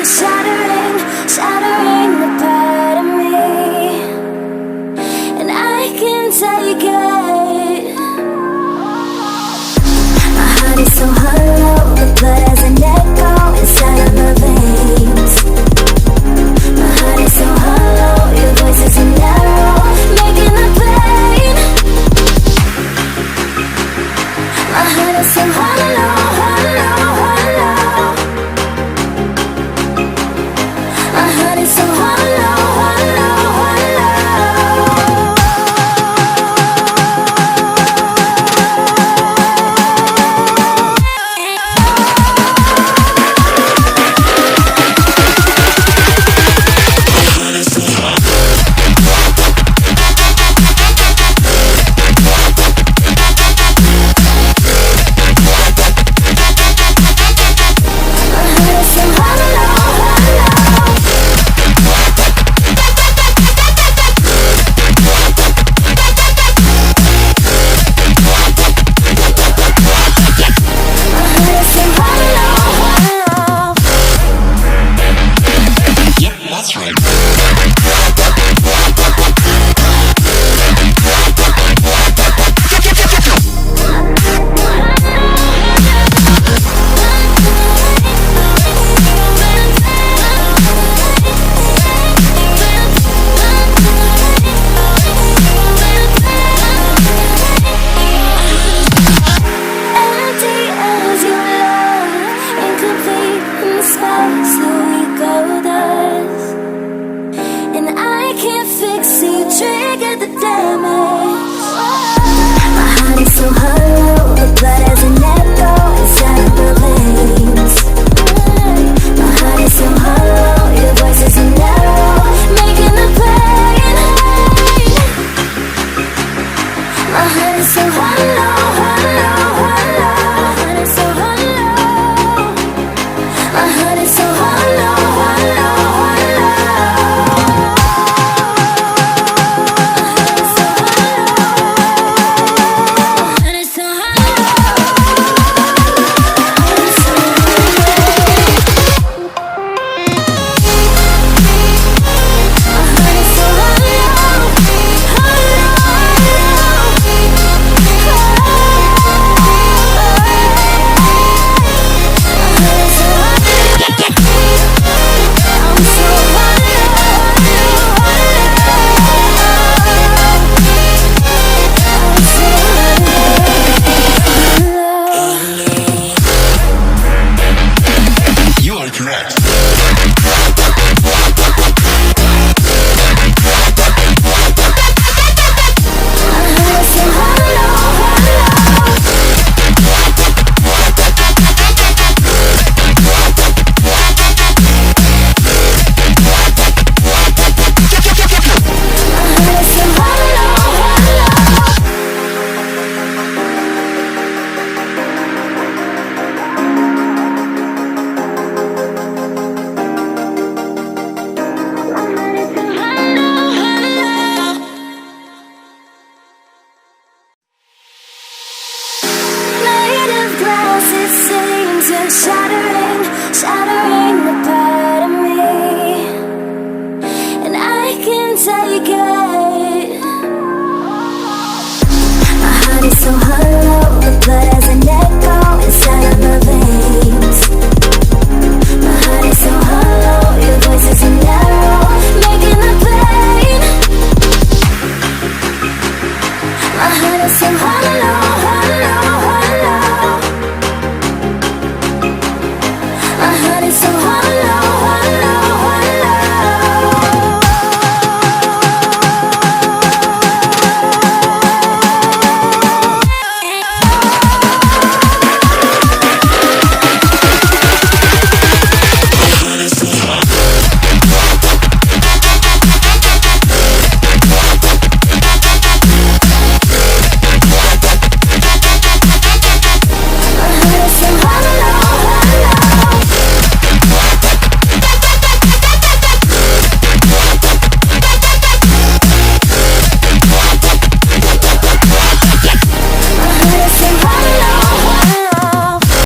shattering, shattering the part of me, and I can't take it. My heart is so hollow, the blood has an echo inside of my veins. My heart is so hollow, your voice is an arrow, making the pain. My heart is so hollow, hollow, hollow. My heart is so hollow, hollow, hollow. It seems to shine.